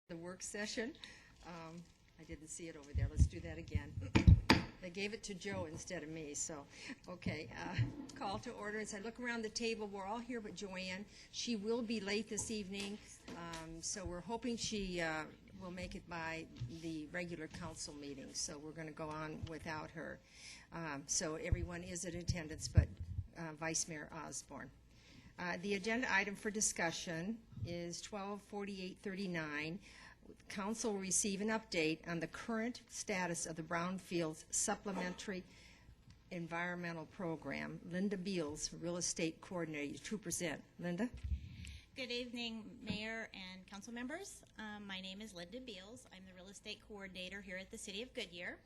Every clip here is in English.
The work session. I didn't see it over there. Let's do that again. They gave it to Joe instead of me, so, okay. Call to order. As I look around the table, we're all here but Joanne. She will be late this evening, so we're hoping she will make it by the regular council meeting, so we're going to go on without her. So everyone is in attendance but Vice Mayor Osborne. The agenda item for discussion is 124839. Council will receive an update on the current status of the Brownfields Supplementary Environmental Program. Linda Beals, Real Estate Coordinator, to present. Linda? Good evening, Mayor and council members. My name is Linda Beals. I'm the Real Estate Coordinator here at the City of Goodyear.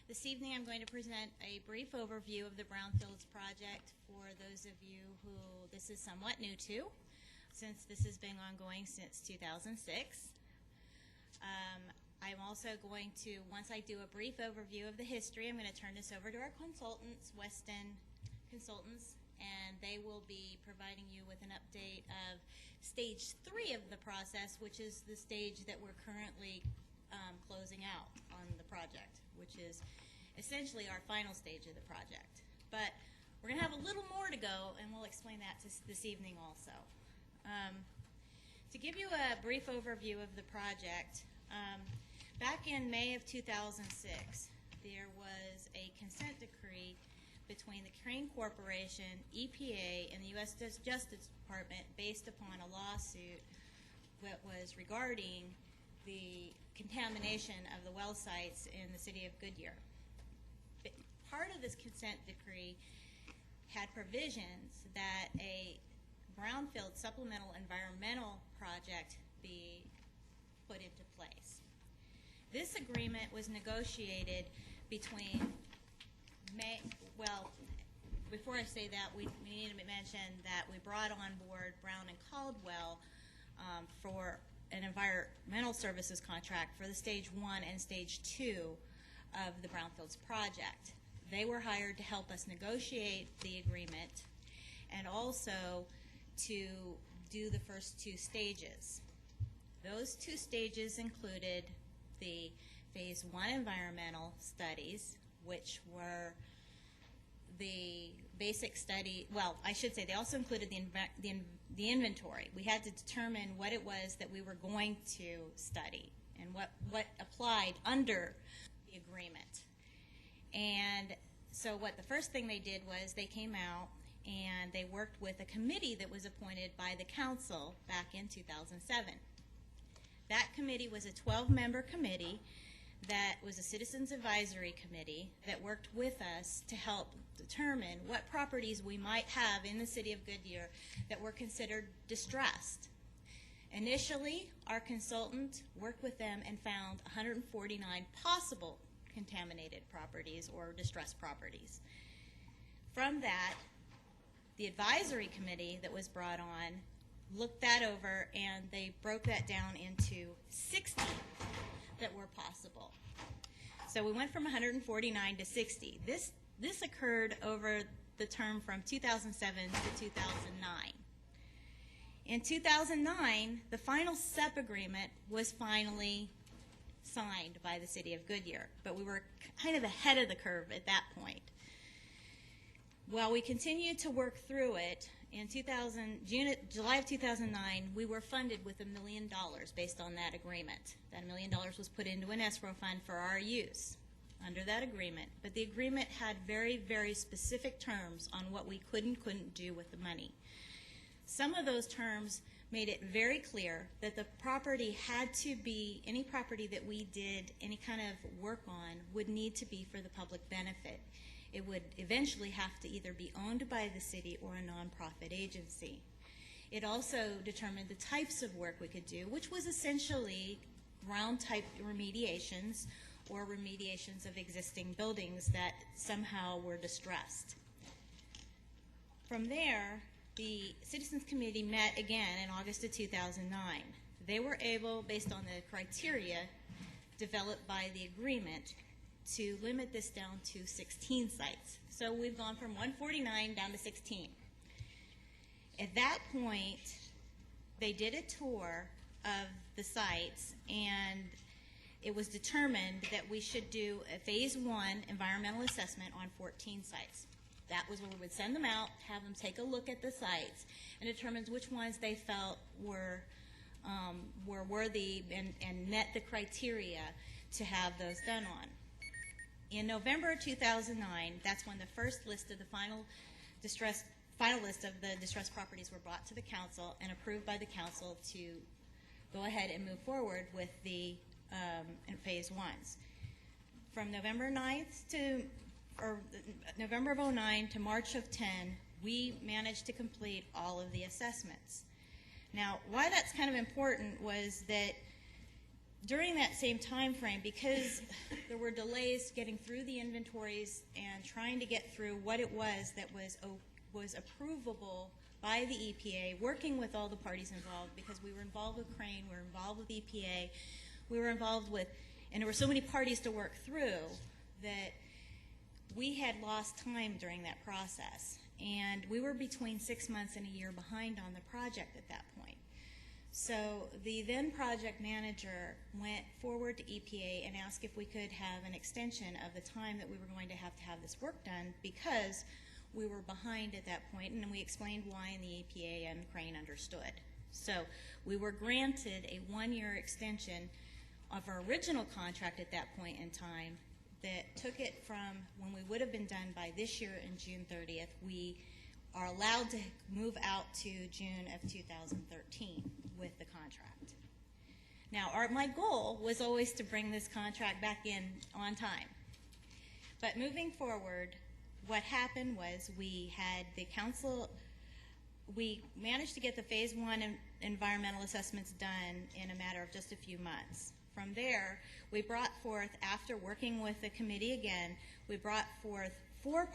This evening I'm going to present a brief overview of the Brownfields project for those of you who this is somewhat new to, since this has been ongoing since 2006. I'm also going to, once I do a brief overview of the history, I'm going to turn this over to our consultants, Weston Consultants, and they will be providing you with an update of stage 3 of the process, which is the stage that we're currently closing out on the project, which is essentially our final stage of the project. But we're going to have a little more to go, and we'll explain that this evening also. To give you a brief overview of the project, back in May of 2006, there was a consent decree between the Crane Corporation, EPA, and the U.S. Justice Department based upon a lawsuit that was regarding the contamination of the well sites in the city of Goodyear. Part of this consent decree had provisions that a Brownfield Supplemental Environmental Project be put into place. This agreement was negotiated between before I say that, we need to mention that we brought on board Brown and Caldwell for an environmental services contract for the stage 1 and stage 2 of the Brownfields project. They were hired to help us negotiate the agreement and also to do the first 2 stages. Those 2 stages included the phase 1 environmental studies, which were the basic study, well, I should say they also included the inventory. We had to determine what it was that we were going to study and what applied under the agreement. And so what the first thing they did was they came out and they worked with a committee that was appointed by the council back in 2007. That committee was a 12-member committee that was a citizens advisory committee that worked with us to help determine what properties we might have in the city of Goodyear that were considered distressed. Initially, our consultant worked with them and found 149 possible contaminated properties or distressed properties. From that, the advisory committee that was brought on looked that over and they broke that down into 60 that were possible. So we went from 149 to 60. This occurred over the term from 2007 to 2009. In 2009, the final SEP agreement was finally signed by the city of Goodyear, but we were kind of ahead of the curve at that point. While we continued to work through it, in July of 2009, we were funded with $1 million based on that agreement. That $1 million was put into an escrow fund for our use under that agreement. But the agreement had very, very specific terms on what we could and couldn't do with the money. Some of those terms made it very clear that the property had to be, any property that we did any kind of work on would need to be for the public benefit. It would eventually have to either be owned by the city or a nonprofit agency. It also determined the types of work we could do, which was essentially ground-type remediations or remediations of existing buildings that somehow were distressed. From there, the Citizens Committee met again in August of 2009. They were able, based on the criteria developed by the agreement, to limit this down to 16 sites. So we've gone from 149 down to 16. At that point, they did a tour of the sites, and it was determined that we should do a Phase 1 environmental assessment on 14 sites. That was where we would send them out, have them take a look at the sites, and determine which ones they felt were worthy and met the criteria to have those done on. In November of 2009, that's when the first list of the final list of the distressed properties were brought to the council and approved by the council to go ahead and move forward with the in Phase 1s. From November of 09 to March of 10, we managed to complete all of the assessments. Now, why that's kind of important was that during that same time frame, because there were delays getting through the inventories and trying to get through what it was that was approvable by the EPA, working with all the parties involved, because we were involved with Crane, we were involved with EPA, we were involved with, and there were so many parties to work through that we had lost time during that process. And we were between 6 months and a year behind on the project at that point. So the then project manager went forward to EPA and asked if we could have an extension of the time that we were going to have this work done, because we were behind at that point, and we explained why, and the EPA and Crane understood. So we were granted a 1-year extension of our original contract at that point in time that took it from when we would have been done by this year in June 30th. We are allowed to move out to June of 2013 with the contract. Now, my goal was always to bring this contract back in on time. But moving forward, what happened was we had the council, we managed to get the Phase 1 environmental assessments done in a matter of just a few months. From there, we brought forth, after working with the committee again, we brought forth 9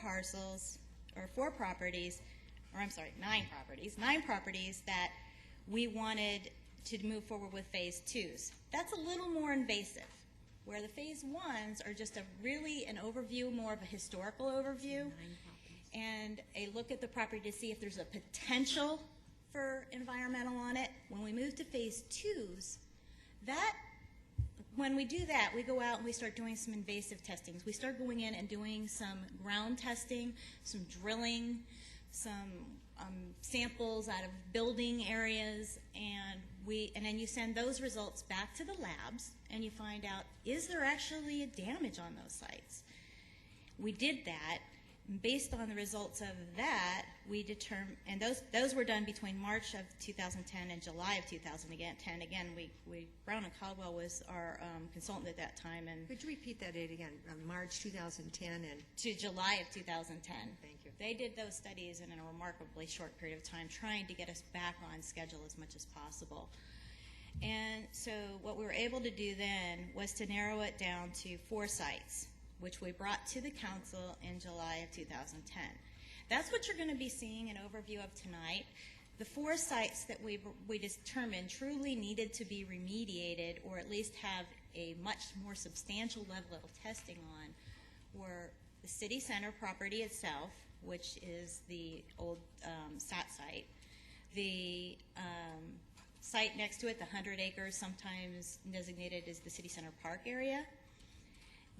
properties that we wanted to move forward with Phase 2s. That's a little more invasive, where the Phase 1s are just an overview, more of a historical overview, and a look at the property to see if there's a potential for environmental on it. When we move to Phase 2s, when we do that, we go out and we start doing some invasive testings. We start going in and doing some ground testing, some drilling, some samples out of building areas, and then you send those results back to the labs, and you find out, is there actually a damage on those sites? We did that. Based on the results of that, we determined, and those were done between March of 2010 and July of 2010. Again, Brown and Caldwell was our consultant at that time. And could you repeat that date again? March 2010 and to July of 2010. Thank you. They did those studies in a remarkably short period of time, trying to get us back on schedule as much as possible. And so what we were able to do then was to narrow it down to 4 sites, which we brought to the council in July of 2010. That's what you're going to be seeing an overview of tonight. The 4 sites that we determined truly needed to be remediated, or at least have a much more substantial level of testing on, were the city center property itself, which is the old SAT site, the site next to it, the 100 acres, sometimes designated as the city center park area,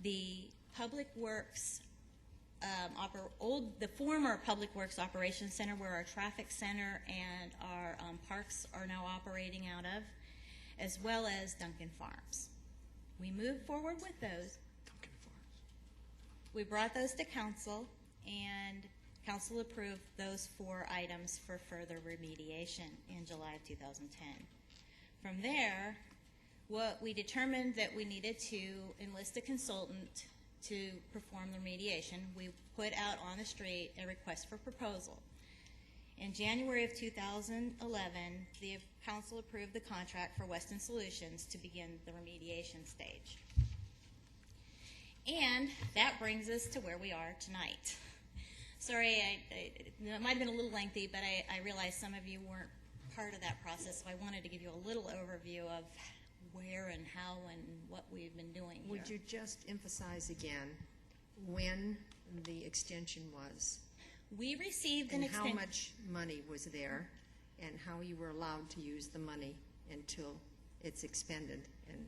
the Public Works, the former Public Works Operations Center, where our traffic center and our parks are now operating out of, as well as Duncan Farms. We moved forward with those. Duncan Farms. We brought those to council, and council approved those 4 items for further remediation in July of 2010. From there, we determined that we needed to enlist a consultant to perform the remediation. We put out on the street a request for proposal. In January of 2011, the council approved the contract for Weston Solutions to begin the remediation stage. And that brings us to where we are tonight. Sorry, it might have been a little lengthy, but I realized some of you weren't part of that process, so I wanted to give you a little overview of where and how and what we've been doing here. would you just emphasize again when the extension was? We received an And extension. how much money was there, and how you were allowed to use the money until it's expended, and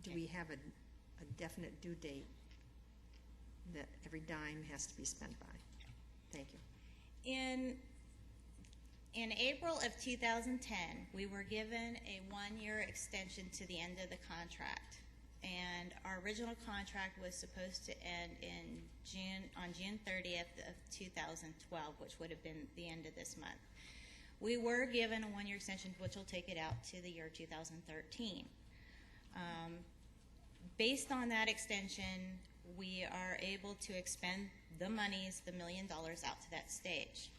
do we have a definite due date that every dime has to be spent by? Thank you. In April of 2010, we were given a one-year extension to the end of the contract, and our original contract was supposed to end on June 30th of 2012, which would have been the end of this month. We were given a one-year extension, which will take it out to the year 2013. Based on that extension, we are able to expend the monies, the $1 million, out to that stage.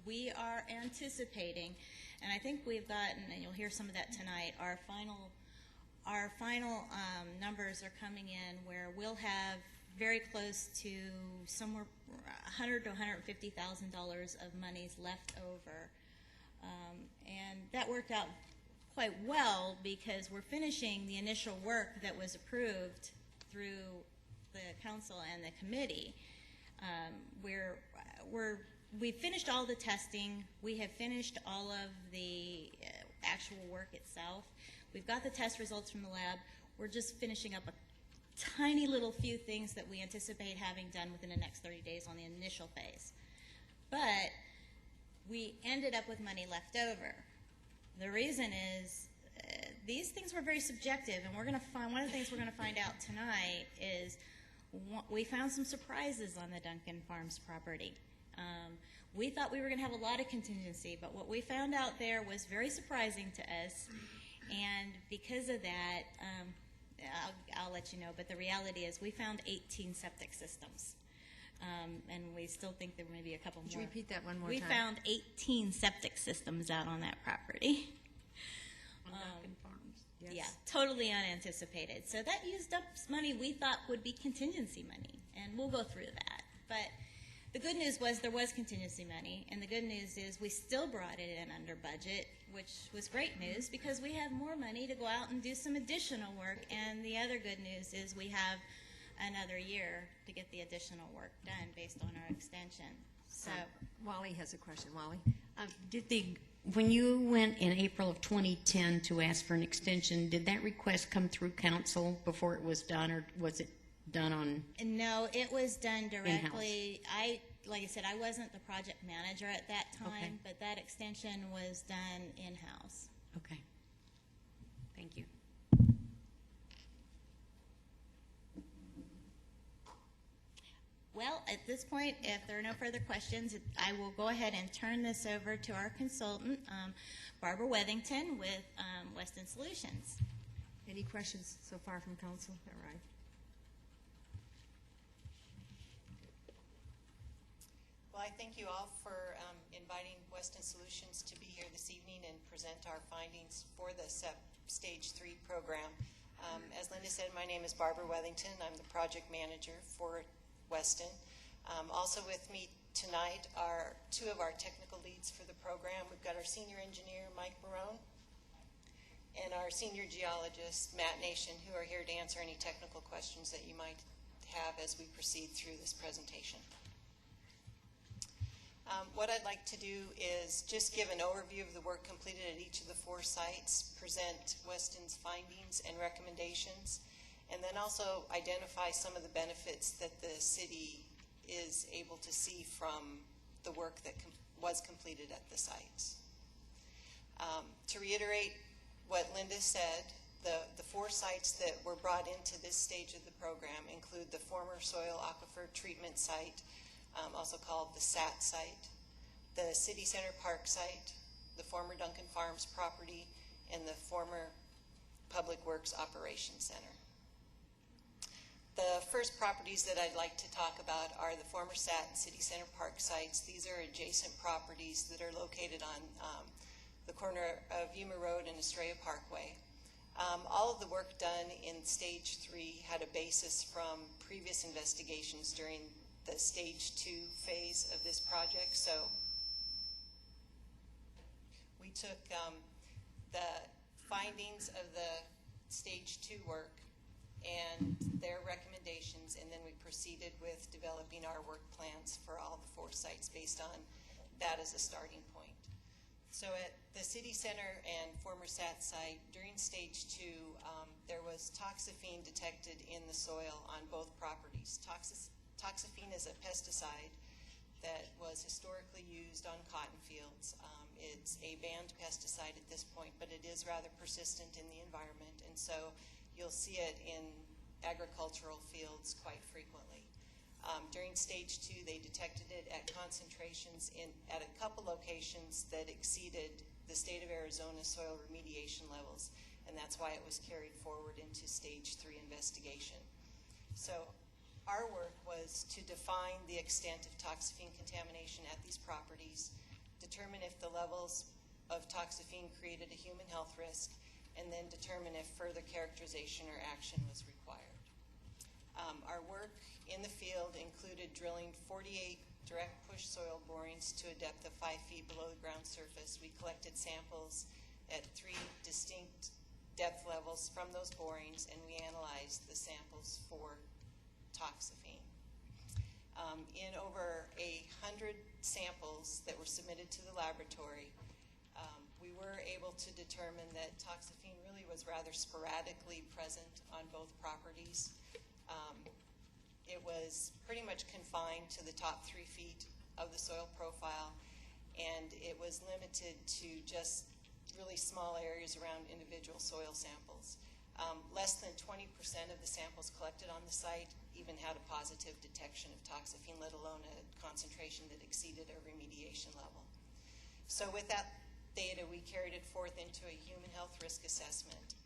We are anticipating, and I think we've gotten, and you'll hear some of that tonight, our final numbers are coming in where we'll have very close to somewhere $100,000 to $150,000 of monies left over. And that worked out quite well because we're finishing the initial work that was approved through the council and the committee. We finished all the testing. We have finished all of the actual work itself. We've got the test results from the lab. We're just finishing up a tiny little few things that we anticipate having done within the next 30 days on the initial phase. But we ended up with money left over. The reason is these things were very subjective, and we're going to find, one of the things we're going to find out tonight is we found some surprises on the Duncan Farms property. We thought we were going to have a lot of contingency, but what we found out there was very surprising to us, and because of that, I'll let you know, but the reality is we found 18 septic systems, and we still think there may be a couple more. Could you repeat that one more time? We found 18 septic systems out on that property. On Duncan Farms. Yes. Yeah, totally unanticipated. So that used up money we thought would be contingency money, and we'll go through that. But the good news was there was contingency money, and the good news is we still brought it in under budget, which was great news because we have more money to go out and do some additional work. And the other good news is we have another year to get the additional work done based on our extension. So Wally has a question. Wally? When you went in April of 2010 to ask for an extension, did that request come through council before it was done, or was it done on? No, it was done directly. In-house. Like I said, I wasn't the project manager at that time, Okay. but that extension was done in-house. Okay. Thank you. Well, at this point, if there are no further questions, I will go ahead and turn this over to our consultant, Barbara Wethington with Weston Solutions. Any questions so far from council? All right. Well, I thank you all for inviting Weston Solutions to be here this evening and present our findings for the Stage 3 program. As Linda said, my name is Barbara Wethington. I'm the project manager for Weston. Also with me tonight are two of our technical leads for the program. We've got our senior engineer, Mike Barone, and our senior geologist, Matt Nation, who are here to answer any technical questions that you might have as we proceed through this presentation. What I'd like to do is just give an overview of the work completed at each of the 4 sites, present Weston's findings and recommendations, and then also identify some of the benefits that the city is able to see from the work that was completed at the sites. To reiterate what Linda said, the 4 sites that were brought into this stage of the program include the former soil aquifer treatment site, also called the SAT site, the City Center Park site, the former Duncan Farms property, and the former Public Works Operations Center. The first properties that I'd like to talk about are the former SAT and City Center Park sites. These are adjacent properties that are located on the corner of Yuma Road and Estrella Parkway. All of the work done in Stage 3 had a basis from previous investigations during the Stage 2 phase of this project. So we took the findings of the Stage 2 work and their recommendations, and then we proceeded with developing our work plans for all the 4 sites based on that as a starting point. So at the city center and former SAT site, during stage 2, there was toxaphene detected in the soil on both properties. Toxaphene is a pesticide that was historically used on cotton fields. It's a banned pesticide at this point, but it is rather persistent in the environment, and so you'll see it in agricultural fields quite frequently. During stage 2, they detected it at concentrations at a couple locations that exceeded the state of Arizona soil remediation levels, and that's why it was carried forward into stage 3 investigation. So our work was to define the extent of toxaphene contamination at these properties, determine if the levels of toxaphene created a human health risk, and then determine if further characterization or action was required. Our work in the field included drilling 48 direct push soil borings to a depth of 5 feet below the ground surface. We collected samples at 3 distinct depth levels from those borings, and we analyzed the samples for toxaphene. In over 100 samples that were submitted to the laboratory, we were able to determine that toxaphene really was rather sporadically present on both properties. It was pretty much confined to the top 3 feet of the soil profile, and it was limited to just really small areas around individual soil samples. Less than 20% of the samples collected on the site even had a positive detection of toxaphene, let alone a concentration that exceeded a remediation level. So with that data, we carried it forth into a human health risk assessment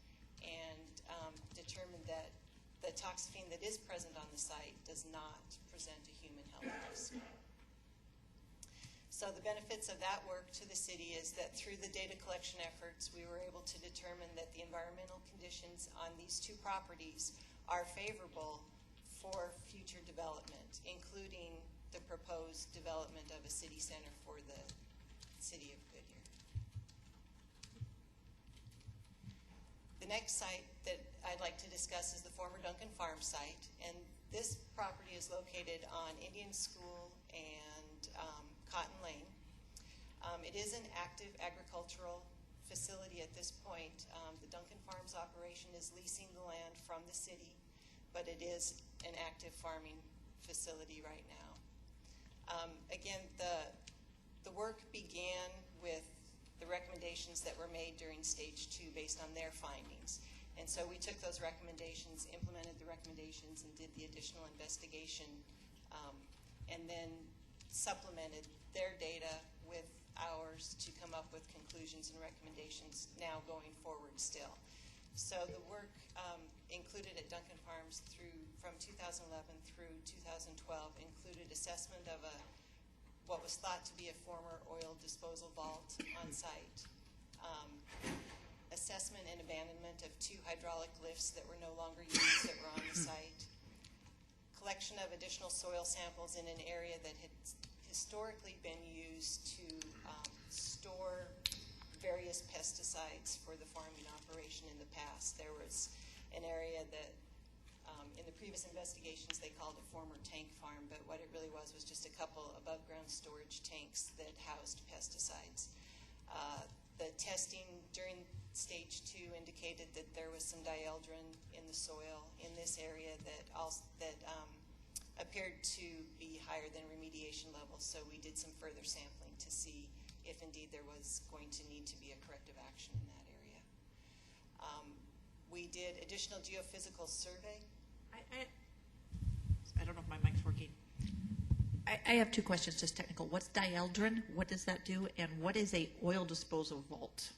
and determined that the toxaphene that is present on the site does not present a human health risk. So the benefits of that work to the city is that through the data collection efforts, we were able to determine that the environmental conditions on these 2 properties are favorable for future development, including the proposed development of a city center for the city of Goodyear. The next site that I'd like to discuss is the former Duncan Farm site, and this property is located on Indian School and Cotton Lane. It is an active agricultural facility at this point. The Duncan Farms operation is leasing the land from the city, but it is an active farming facility right now. Again, the work began with the recommendations that were made during stage 2 based on their findings. And so we took those recommendations, implemented the recommendations, and did the additional investigation, and then supplemented their data with ours to come up with conclusions and recommendations now going forward still. So the work included at Duncan Farms from 2011 through 2012 included assessment of what was thought to be a former oil disposal vault on site, assessment and abandonment of 2 hydraulic lifts that were no longer used that were on the site, collection of additional soil samples in an area that had historically been used to store various pesticides for the farming operation in the past. There was an area that in the previous investigations they called a former tank farm, but what it really was just a couple above ground storage tanks that housed pesticides. The testing during stage 2 indicated that there was some dieldrin in the soil in this area that appeared to be higher than remediation levels, so we did some further sampling to see if indeed there was going to need to be a corrective action in that area. We did additional geophysical survey. I don't know if my mic's working. I have 2 questions, just technical. What's dieldrin? What does that do? And what is a oil disposal vault?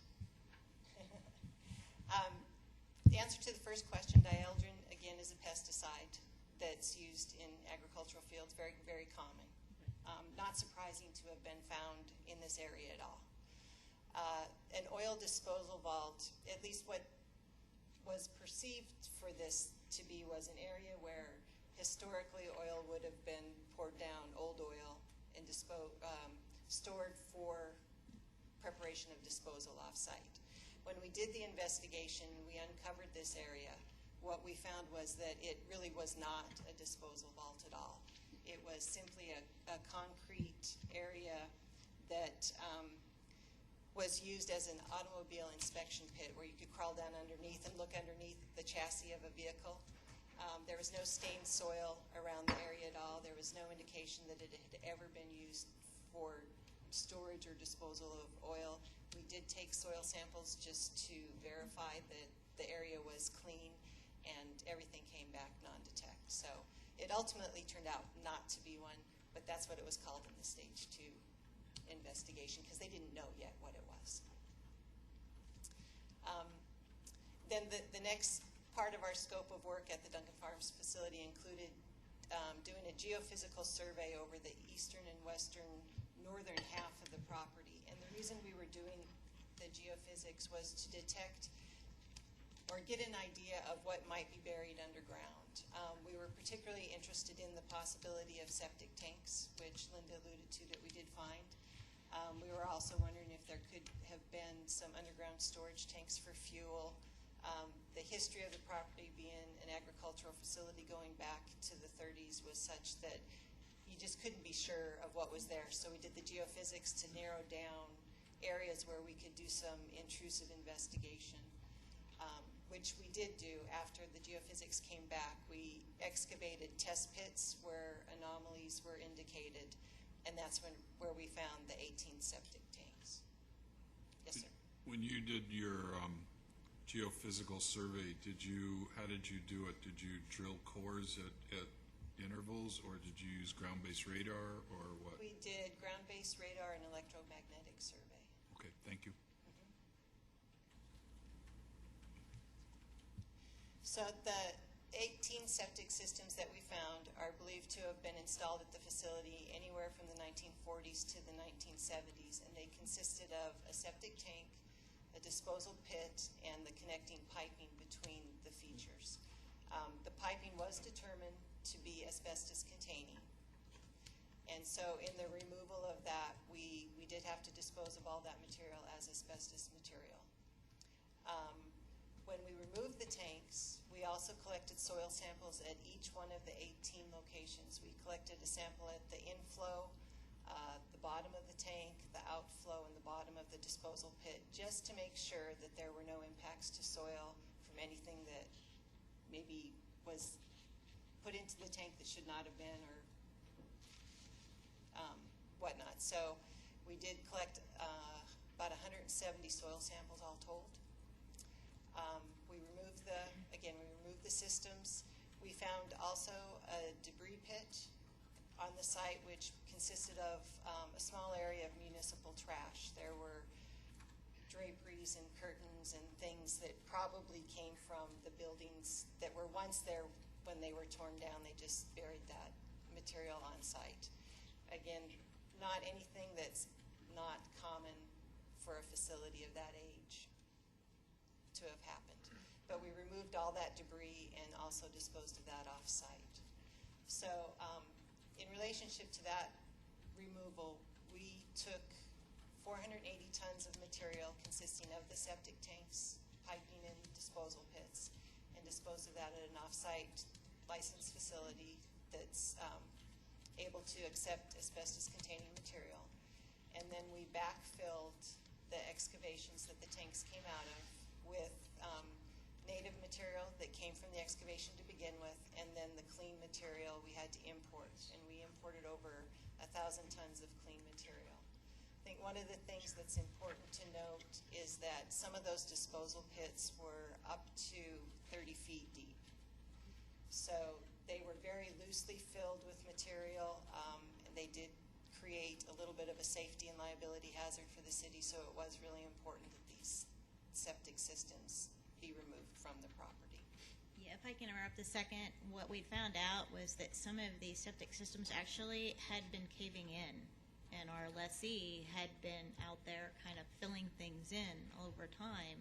The answer to the first question, dieldrin, again, is a pesticide that's used in agricultural fields, very, very common. Not surprising to have been found in this area at all. An oil disposal vault, at least what was perceived for this to be, was an area where historically oil would have been poured down, old oil, and stored for preparation of disposal off-site. When we did the investigation, we uncovered this area. What we found was that it really was not a disposal vault at all. It was simply a concrete area that was used as an automobile inspection pit where you could crawl down underneath and look underneath the chassis of a vehicle. There was no stained soil around the area at all. There was no indication that it had ever been used for storage or disposal of oil. We did take soil samples just to verify that the area was clean, and everything came back non-detect. So it ultimately turned out not to be one, but that's what it was called in the Stage 2 investigation because they didn't know yet what it was. Then the next part of our scope of work at the Duncan Farms facility included doing a geophysical survey over the eastern and western northern half of the property. And the reason we were doing the geophysics was to detect or get an idea of what might be buried underground. We were particularly interested in the possibility of septic tanks, which Linda alluded to that we did find. We were also wondering if there could have been some underground storage tanks for fuel. The history of the property being an agricultural facility going back to the 30s was such that you just couldn't be sure of what was there. So we did the geophysics to narrow down areas where we could do some intrusive investigation, which we did do after the geophysics came back. We excavated test pits where anomalies were indicated, and that's where we found the 18 septic tanks. Yes, sir. When you did your geophysical survey, how did you do it? Did you drill cores at intervals, or did you use ground-based radar, or what? We did ground-based radar and electromagnetic survey. Okay, thank you. So the 18 septic systems that we found are believed to have been installed at the facility anywhere from the 1940s to the 1970s, and they consisted of a septic tank, a disposal pit, and the connecting piping between the features. The piping was determined to be asbestos containing, and so in the removal of that, we did have to dispose of all that material as asbestos material. When we removed the tanks, we also collected soil samples at each one of the 18 locations. We collected a sample at the inflow, the bottom of the tank, the outflow, and the bottom of the disposal pit, just to make sure that there were no impacts to soil from anything that maybe was put into the tank that should not have been, or whatnot. So we did collect about 170 soil samples all told. We removed the systems. We found also a debris pit on the site, which consisted of a small area of municipal trash. There were draperies and curtains and things that probably came from the buildings that were once there when they were torn down. They just buried that material on site. Again, not anything that's not common for a facility of that age to have happened. But we removed all that debris and also disposed of that off-site. So in relationship to that removal, we took 480 tons of material consisting of the septic tanks, piping, and disposal pits, and disposed of that at an off-site licensed facility that's able to accept asbestos-containing material. And then we backfilled the excavations that the tanks came out of with native material that came from the excavation to begin with, and then the clean material we had to import, and we imported over 1,000 tons of clean material. I think one of the things that's important to note is that some of those disposal pits were up to 30 feet deep. So they were very loosely filled with material, and they did create a little bit of a safety and liability hazard for the city, so it was really important that these septic systems be removed from the property. Yeah, if I can interrupt a second, what we found out was that some of these septic systems actually had been caving in, and our lessee had been out there kind of filling things in over time.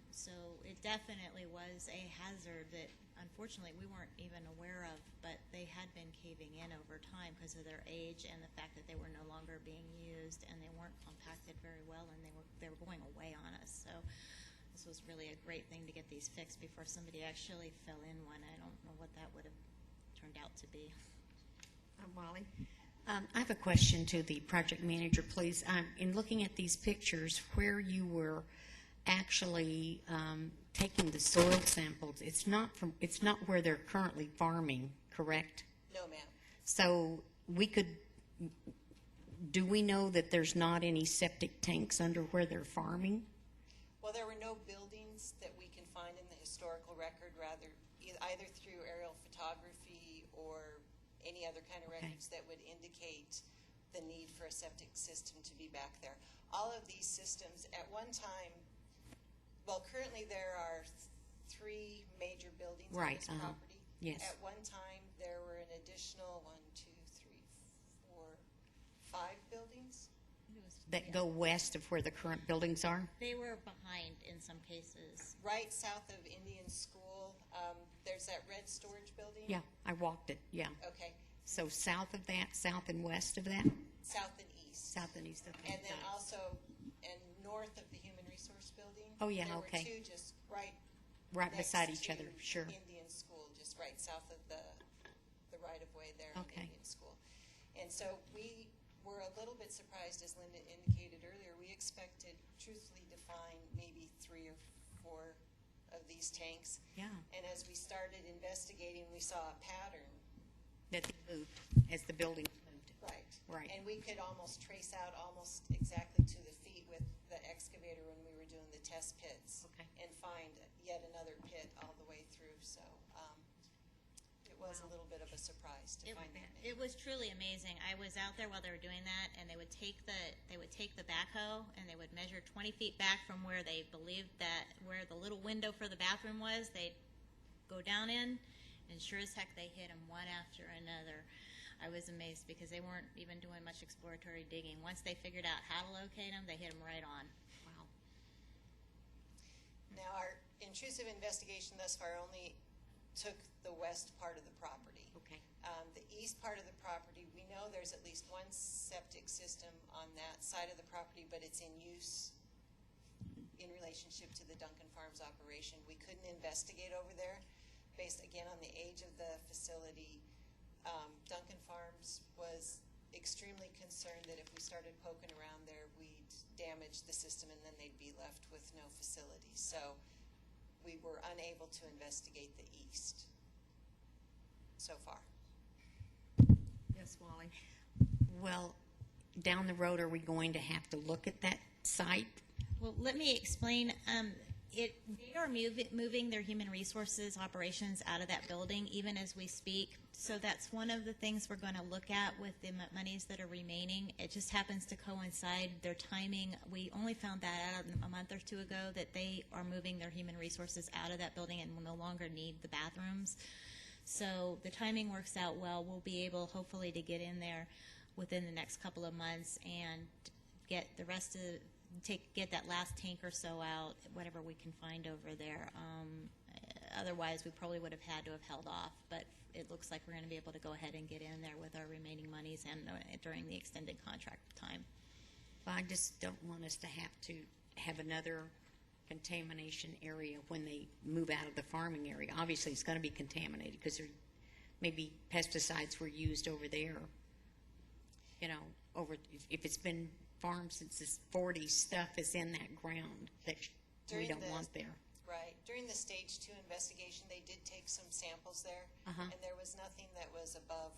So it definitely was a hazard that unfortunately we weren't even aware of, but they had been caving in over time because of their age and the fact that they were no longer being used, and they weren't compacted very well, and they were going away on us. So this was really a great thing to get these fixed before somebody actually fell in one. I don't know what that would have turned out to be. Molly? I have a question to the project manager, please. In looking at these pictures, where you were actually taking the soil samples, it's not where they're currently farming, correct? No, ma'am. So do we know that there's not any septic tanks under where they're farming? Well, there were no buildings that we can find in the historical record, rather either through aerial photography or any other kind of records that would indicate the need for a septic system to be back there. All of these systems at one time, well, currently there are 3 major buildings on Right, this property. yes. At one time, there were an additional 5 buildings. That go west of where the current buildings are? They were behind in some cases. Right south of Indian School, there's that red storage building. Yeah, I walked it, yeah. Okay, So south of that, south and west of that? south and east. South and east of that. And then also, and north of the Human Resource Building. Oh, yeah, there okay. were 2 just right Right next beside each to other, sure. Indian School, just right south of the right-of-way there in Okay. Indian School. And so we were a little bit surprised, as Linda indicated earlier. We expected, truthfully, to find maybe 3 or 4 of these tanks. Yeah, And as we started investigating, we saw a pattern. that they moved as the buildings moved. Right. Right. And we could almost trace out almost exactly to the feet with the excavator when we were doing the test pits. Okay. And find yet another pit all the way through. So it was a little bit of a surprise to find that. It was truly amazing. I was out there while they were doing that, and they would take the backhoe and they would measure 20 feet back from where they believed that where the little window for the bathroom was. They'd go down in, and sure as heck they hit them one after another. I was amazed because they weren't even doing much exploratory digging. Once they figured out how to locate them, they hit them right on. Wow. Now, our intrusive investigation thus far only took the west part of the property. Okay. The east part of the property, we know there's at least one septic system on that side of the property, but it's in use in relationship to the Duncan Farms operation. We couldn't investigate over there based, again, on the age of the facility. Duncan Farms was extremely concerned that if we started poking around there, we'd damage the system and then they'd be left with no facility. So we were unable to investigate the east so far. Yes, Wally. Well, down the road, are we going to have to look at that site? Well, let me explain. They are moving their human resources operations out of that building even as we speak. So that's one of the things we're going to look at with the monies that are remaining. It just happens to coincide their timing. We only found that out a month or 2 ago that they are moving their human resources out of that building and will no longer need the bathrooms. So the timing works out well. We'll be able, hopefully, to get in there within the next couple of months and get the rest of get that last tank or so out, whatever we can find over there. Otherwise, we probably would have had to have held off, but it looks like we're going to be able to go ahead and get in there with our remaining monies and during the extended contract time. Well, I just don't want us to have another contamination area when they move out of the farming area. Obviously, it's going to be contaminated because there maybe pesticides were used over there. You know, if it's been farmed since the 40s, stuff is in that ground that we don't want there. Right. During the stage 2 investigation, they did take some samples there, and there was nothing that was above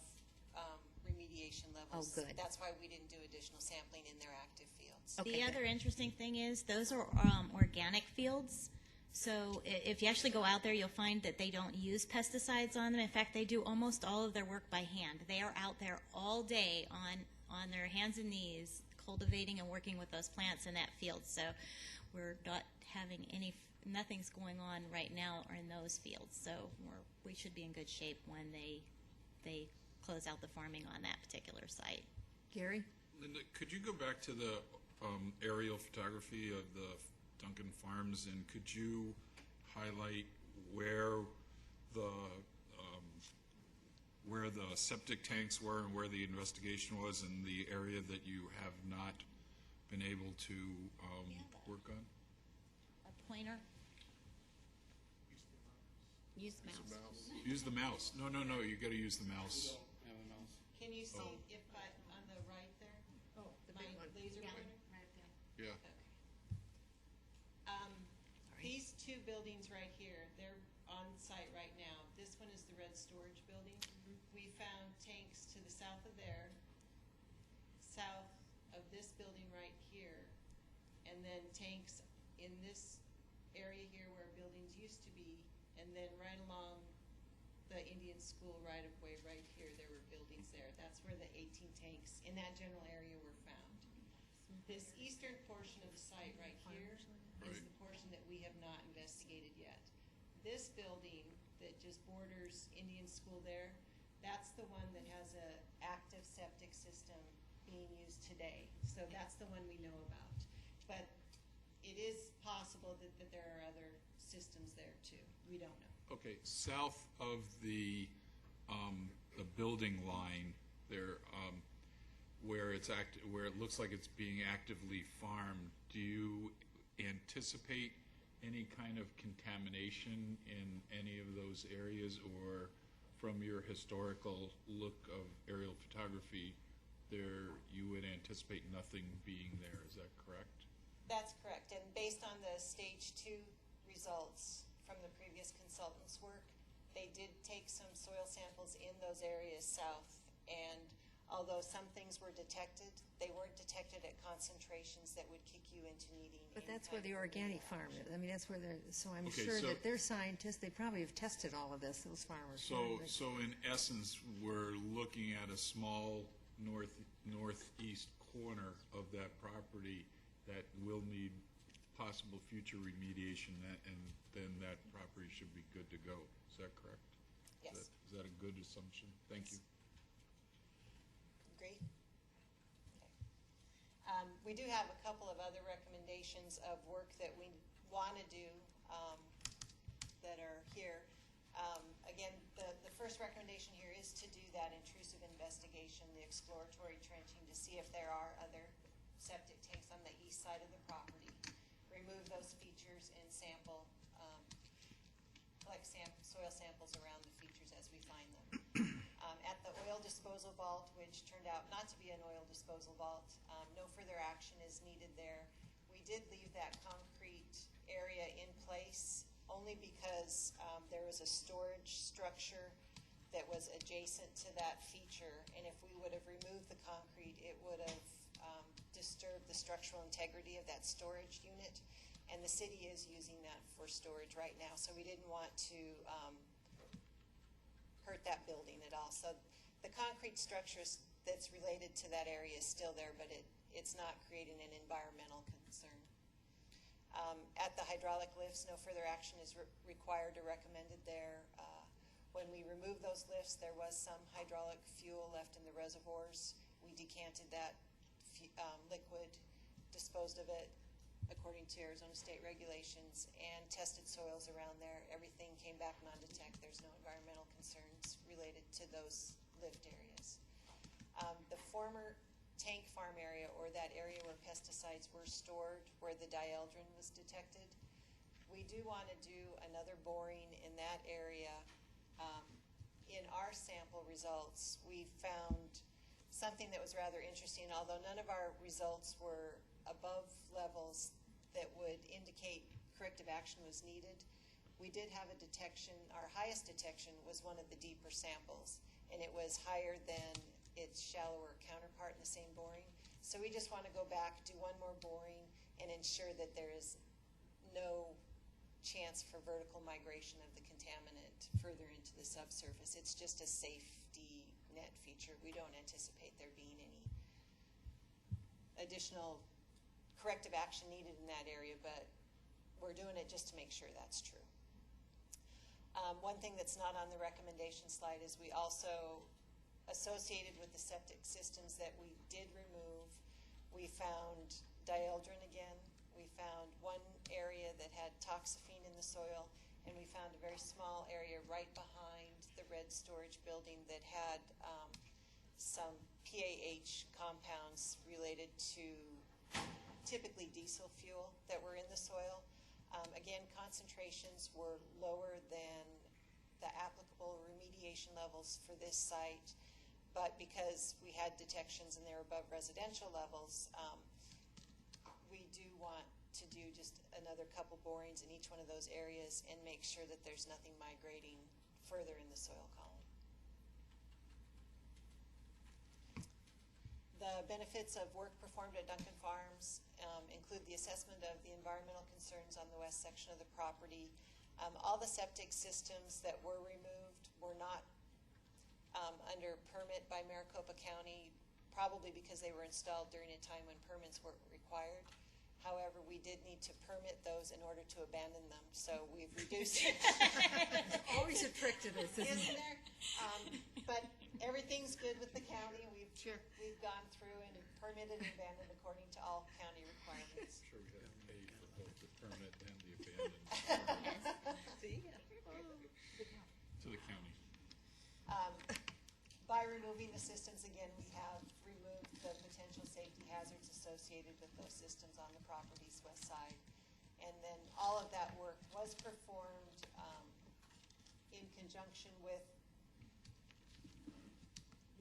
remediation levels. Oh, good. That's why we didn't do additional sampling in their active fields. Okay, The good. other interesting thing is those are organic fields. So if you actually go out there, you'll find that they don't use pesticides on them. In fact, they do almost all of their work by hand. They are out there all day on their hands and knees cultivating and working with those plants in that field. So we're not having nothing's going on right now in those fields. So we should be in good shape when they close out the farming on that particular site. Gary? Linda, could you go back to the aerial photography of the Duncan Farms, and could you highlight where the septic tanks were and where the investigation was in the area that you have not been able to work on? A pointer? Use the mouse. Use the mouse. No, you got to use the mouse. Can you see if two buildings right here. They're on site right now. This one is the red storage building. We found tanks to the south of there, south of this building right here, and then tanks in this area here where buildings used to be, and then right along the Indian School right-of-way right here, there were buildings there. That's where the 18 tanks in that general area were found. This eastern portion of the site right here is Right. the portion that we have not investigated yet. This building that just borders Indian School there, that's the one that has a active septic system being used today. So that's the one we know about. But it is possible that there are other systems there too. We don't know. Okay, south of the building line there, where where it looks like it's being actively farmed, do you anticipate any kind of contamination in any of those areas, or from your historical look of aerial photography, you would anticipate nothing being there? Is that correct? That's correct. And based on the stage 2 results from the previous consultants' work, they did take some soil samples in those areas south, and although some things were detected, they weren't detected at concentrations that would kick you into needing. But any that's where kind the of organic remedial farm is. action. I mean, that's where they're, so I'm Okay, sure so- that they're scientists, they probably have tested all of this, those farmers. So in essence, we're looking at a small northeast corner of that property that will need possible future remediation, and then that property should be good to go. Is that correct? Yes. Is that a good assumption? Thank you. Agree? Okay. We do have a couple of other recommendations of work that we want to do that are here. Again, the first recommendation here is to do that intrusive investigation, the exploratory trenching, to see if there are other septic tanks on the east side of the property. Remove those features and sample, collect soil samples around the features as we find them. At the oil disposal vault, which turned out not to be an oil disposal vault, no further action is needed there. We did leave that concrete area in place only because there was a storage structure that was adjacent to that feature, and if we would have removed the concrete, it would have disturbed the structural integrity of that storage unit, and the city is using that for storage right now, so we didn't want to hurt that building at all. So the concrete structure that's related to that area is still there, but it's not creating an environmental concern. At the hydraulic lifts, no further action is required or recommended there. When we removed those lifts, there was some hydraulic fuel left in the reservoirs. We decanted that liquid, disposed of it according to Arizona state regulations, and tested soils around there. Everything came back non-detect. There's no environmental concerns related to those lift areas. The former tank farm area, or that area where pesticides were stored, where the dieldrin was detected, we do want to do another boring in that area. In our sample results, we found something that was rather interesting. Although none of our results were above levels that would indicate corrective action was needed, we did have a detection. Our highest detection was one of the deeper samples, and it was higher than its shallower counterpart in the same boring. So we just want to go back, do one more boring, and ensure that there is no chance for vertical migration of the contaminant further into the subsurface. It's just a safety net feature. We don't anticipate there being any additional corrective action needed in that area, but we're doing it just to make sure that's true. One thing that's not on the recommendation slide is we also, associated with the septic systems that we did remove, we found dieldrin again. We found one area that had toxaphene in the soil, and we found a very small area right behind the red storage building that had some PAH compounds related to typically diesel fuel that were in the soil. Again, concentrations were lower than the applicable remediation levels for this site, but because we had detections and they were above residential levels, we do want to do just another couple borings in each one of those areas and make sure that there's nothing migrating further in the soil column. The benefits of work performed at Duncan Farms include the assessment of the environmental concerns on the west section of the property. All the septic systems that were removed were not under permit by Maricopa County, probably because they were installed during a time when permits weren't required. However, we did need to permit those in order to abandon them, so we've reduced it. Always a trick to this, isn't Isn't it? there? But everything's good with the county. We've gone through and permitted and abandoned according to all county requirements. Sure, we have to pay for both the permit and the abandoned to the county. By removing the systems, again, we have removed the potential safety hazards associated with those systems on the property's west side. And then all of that work was performed in conjunction with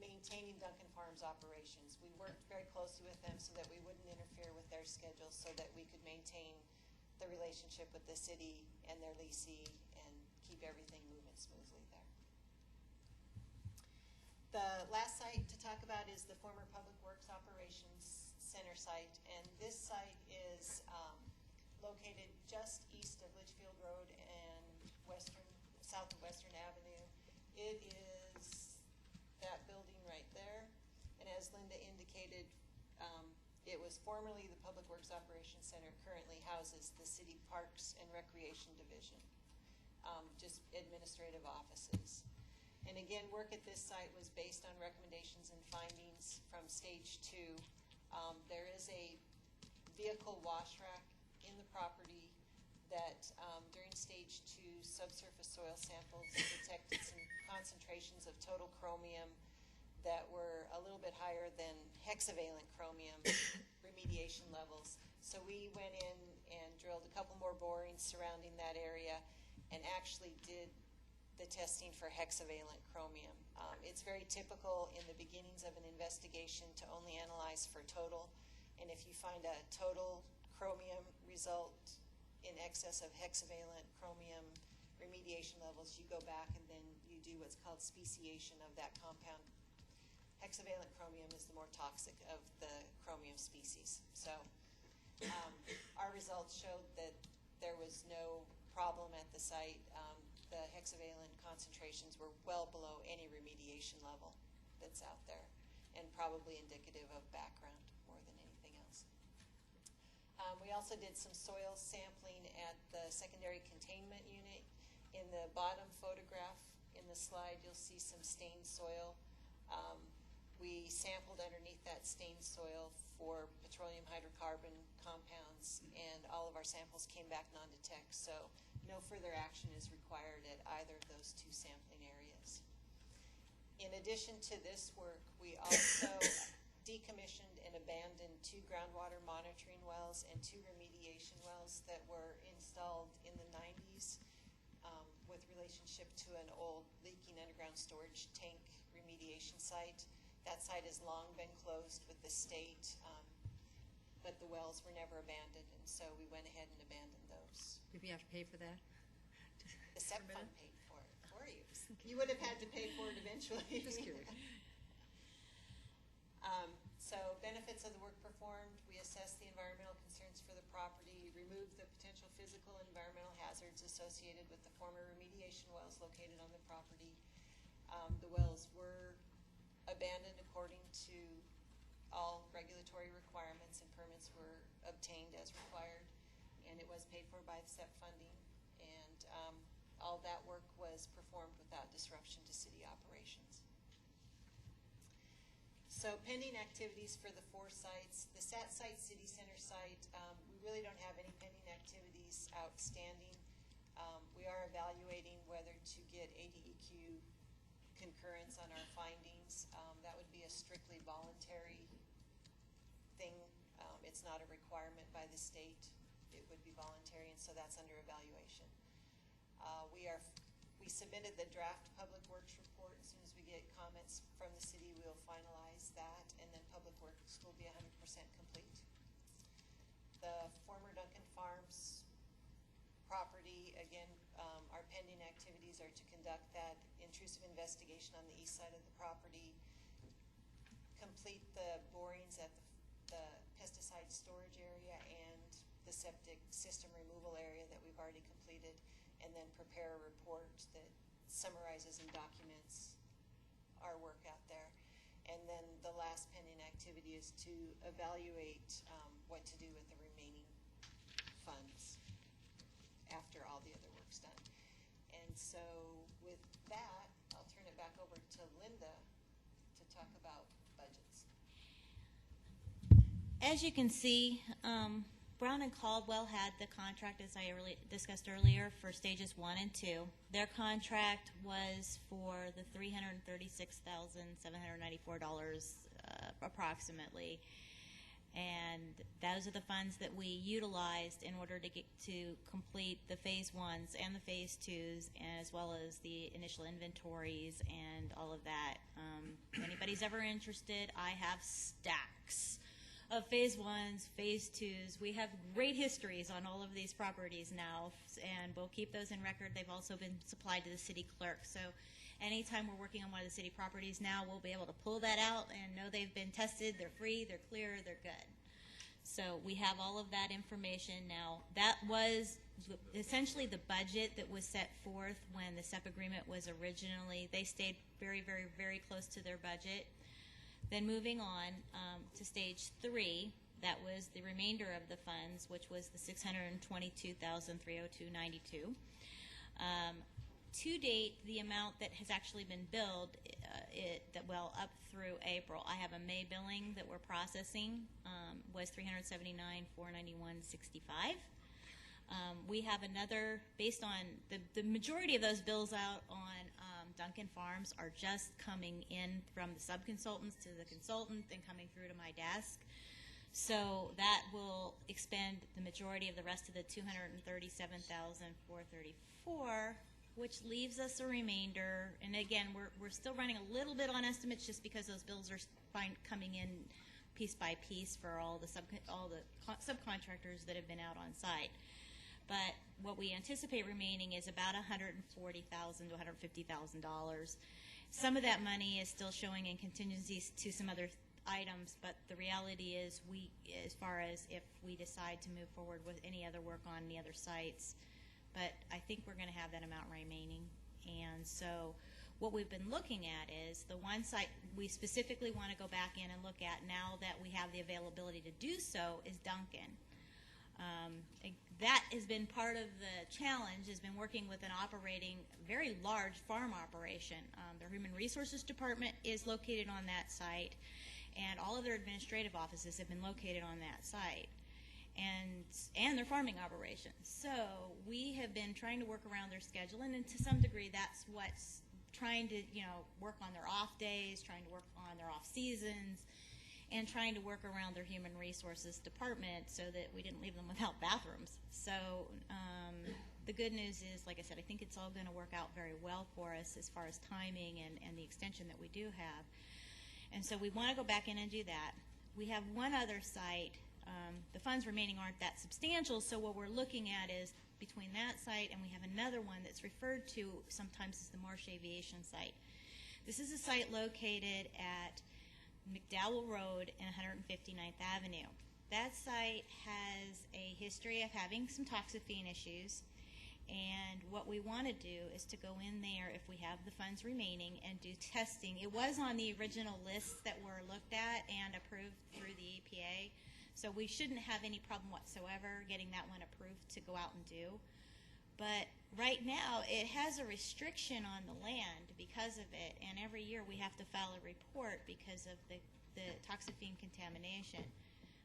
maintaining Duncan Farms operations. We worked very closely with them so that we wouldn't interfere with their schedules, so that we could maintain the relationship with the city and their leasee and keep everything moving smoothly there. The last site to talk about is the former Public Works Operations Center site, and this site is located just east of Litchfield Road and south of Western Avenue. It is that building right there, and as Linda indicated, it was formerly the Public Works Operations Center, currently houses the City Parks and Recreation Division, just administrative offices. And again, work at this site was based on recommendations and findings from stage 2. There is a vehicle wash rack in the property that during stage 2 subsurface soil samples detected some concentrations of total chromium that were a little bit higher than hexavalent chromium remediation levels. So we went in and drilled a couple more borings surrounding that area and actually did the testing for hexavalent chromium. It's very typical in the beginnings of an investigation to only analyze for total, and if you find a total chromium result in excess of hexavalent chromium remediation levels, you go back and then you do what's called speciation of that compound. Hexavalent chromium is the more toxic of the chromium species. So our results showed that there was no problem at the site. The hexavalent concentrations were well below any remediation level that's out there, and probably indicative of background more than anything else. We also did some soil sampling at the secondary containment unit. In the bottom photograph in the slide, you'll see some stained soil. We sampled underneath that stained soil for petroleum hydrocarbon compounds, and all of our samples came back non-detect, so no further action is required at either of those two sampling areas. In addition to this work, we also decommissioned and abandoned 2 groundwater monitoring wells and 2 remediation wells that were installed in the 90s with relationship to an old leaking underground storage tank remediation site. That site has long been closed with the state, but the wells were never abandoned, and so we went ahead and abandoned those. Did we have to pay for that? The SEP fund paid for it for you. You would have had to pay for it eventually. Just curious. So benefits of the work performed, we assessed the environmental concerns for the property, removed the potential physical and environmental hazards associated with the former remediation wells located on the property. The wells were abandoned according to all regulatory requirements, and permits were obtained as required, and it was paid for by the SEP funding, and all that work was performed without disruption to city operations. So pending activities for the 4 sites. The SAT site, City Center site, we really don't have any pending activities outstanding. We are evaluating whether to get ADEQ concurrence on our findings. That would be a strictly voluntary thing. It's not a requirement by the state. It would be voluntary, and so that's under evaluation. We submitted the draft public works report. As soon as we get comments from the city, we'll finalize that, and then public works will be 100% complete. the former Duncan Farms property, again, our pending activities are to conduct that intrusive investigation on the east side of the property, complete the borings at the pesticide storage area and the septic system removal area that we've already completed, and then prepare a report that summarizes and documents our work out there. And then the last pending activity is to evaluate what to do with the remaining funds after all the other work's done. And so with that, I'll turn it back over to Linda to talk about budgets. As you can see, Brown and Caldwell had the contract, as I discussed earlier, for stages 1 and 2. Their contract was for the $336,794 approximately, and those are the funds that we utilized in order to complete the phase 1s and the phase 2s, as well as the initial inventories and all of that. If anybody's ever interested, I have stacks of phase 1s, phase 2s. We have great histories on all of these properties now, and we'll keep those in record. They've also been supplied to the city clerk. So anytime we're working on one of the city properties now, we'll be able to pull that out and know they've been tested, they're free, they're clear, they're good. So we have all of that information now. That was essentially the budget that was set forth when the SEP agreement was originally. They stayed very, very, very close to their budget. Then moving on to stage 3, that was the remainder of the funds, which was the $622,302.92. To date, the amount that has actually been billed, up through April, I have a May billing that we're processing, was $379,491.65. We have another, based on the majority of those bills out on Duncan Farms are just coming in from the subconsultants to the consultant and coming through to my desk. So that will expend the majority of the rest of the $237,434, which leaves us a remainder. And again, we're still running a little bit on estimates just because those bills are coming in piece by piece for all the subcontractors that have been out on site. But what we anticipate remaining is about $140,000 to $150,000. Some of that money is still showing in contingencies to some other items, but the reality is as far as if we decide to move forward with any other work on the other sites, but I think we're going to have that amount remaining. And so what we've been looking at is the one site we specifically want to go back in and look at now that we have the availability to do so is Duncan. That has been part of the challenge, has been working with an operating, very large farm operation. Their Human Resources Department is located on that site, and all of their administrative offices have been located on that site, and their farming operations. So we have been trying to work around their schedule, and to some degree that's what's trying to, work on their off days, trying to work on their off seasons, and trying to work around their Human Resources Department so that we didn't leave them without bathrooms. So the good news is, like I said, I think it's all going to work out very well for us as far as timing and the extension that we do have. And so we want to go back in and do that. We have one other site. The funds remaining aren't that substantial, so what we're looking at is between that site and we have another one that's referred to sometimes as the Marsh Aviation site. This is a site located at McDowell Road and 159th Avenue. That site has a history of having some toxaphene issues, and what we want to do is to go in there if we have the funds remaining and do testing. It was on the original lists that were looked at and approved through the EPA, so we shouldn't have any problem whatsoever getting that one approved to go out and do. But right now, it has a restriction on the land because of it, and every year we have to file a report because of the toxaphene contamination.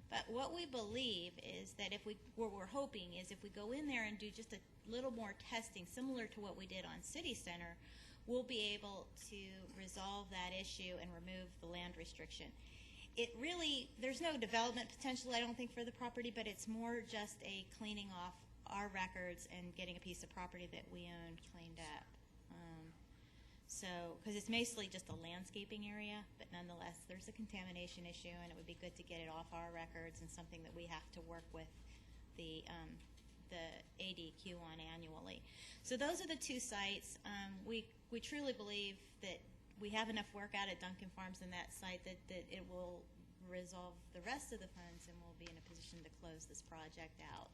But what we believe is that what we're hoping is if we go in there and do just a little more testing, similar to what we did on City Center, we'll be able to resolve that issue and remove the land restriction. There's no development potential, I don't think, for the property, but it's more just a cleaning off our records and getting a piece of property that we owned cleaned up. Because it's basically just a landscaping area, but nonetheless, there's a contamination issue, and it would be good to get it off our records and something that we have to work with the ADQ on annually. So those are the two sites. We truly believe that we have enough work out at Duncan Farms and that site that it will resolve the rest of the funds and we'll be in a position to close this project out.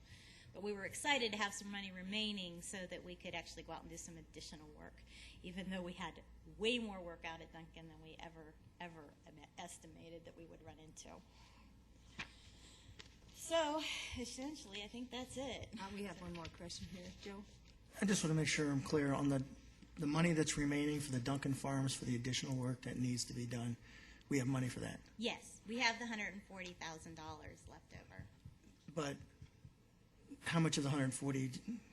But we were excited to have some money remaining so that we could actually go out and do some additional work, even though we had way more work out at Duncan than we ever estimated that we would run into. So essentially, I think that's it. We have one more question here. Joe? I just want to make sure I'm clear on the money that's remaining for the Duncan Farms for the additional work that needs to be done. We have money for that. Yes, we have the $140,000 left over. But how much of the 140,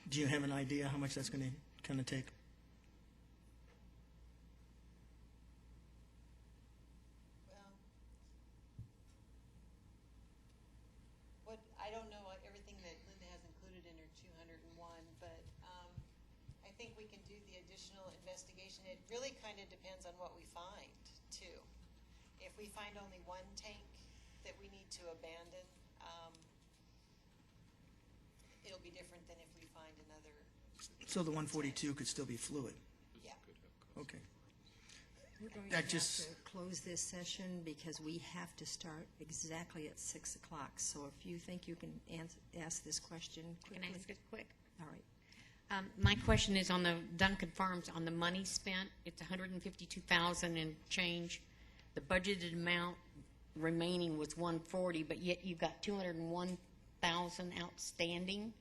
do you have an idea how much that's going to kind of take? Well, I don't know everything that Linda has included in her 201, but I think we can do the additional investigation. It really kind of depends on what we find, too. If we find only one tank that we need to abandon, it'll be different than if we find another. So the 142 could still be fluid? Yeah. Okay. We're going That to have just- to close this session because we have to start exactly at 6 o'clock. So if you think you can ask this question Can quickly. I ask it quick? All right. My question is on the Duncan Farms, on the money spent. It's $152,000 and change. The budgeted amount remaining was $140,000, but yet you've got $201,000 outstanding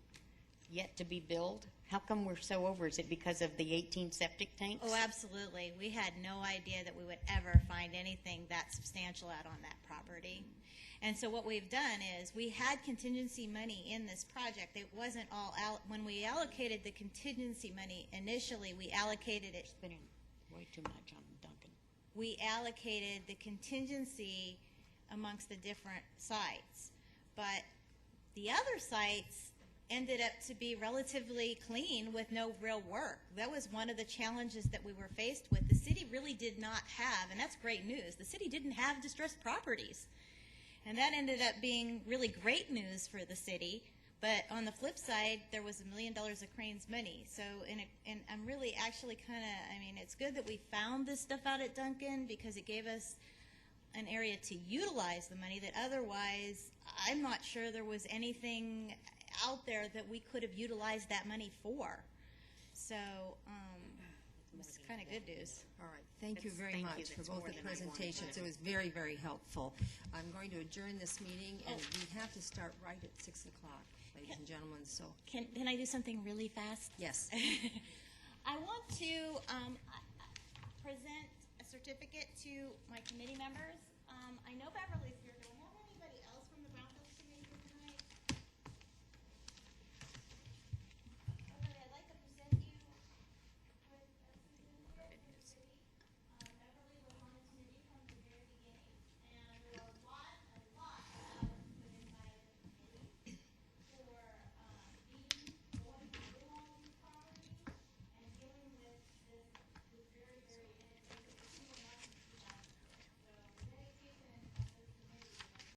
yet to be billed. How come we're so over? Is it because of the 18 septic tanks? Oh, absolutely. We had no idea that we would ever find anything that substantial out on that property. And so what we've done is we had contingency money in this project. It wasn't all out. When we allocated the contingency money initially, we allocated it. Spending way too much on Duncan. We allocated the contingency amongst the different sites. But the other sites ended up to be relatively clean with no real work. That was one of the challenges that we were faced with. The city really did not have, and that's great news, the city didn't have distressed properties. And that ended up being really great news for the city. But on the flip side, there was $1 million of Crane's money. So, and I'm really actually kind of, I mean, it's good that we found this stuff out at Duncan because it gave us an area to utilize the money that otherwise I'm not sure there was anything out there that we could have utilized that money for. So, it's kind of good news. All right. Thank you very Thank you. much for That's both more the than I wanted. presentations. It was very, very helpful. I'm going to adjourn this meeting, and we have to start right at 6 o'clock, ladies and gentlemen. So, Can I do something really fast? yes. I want to present a certificate to my committee members. I know Beverly's here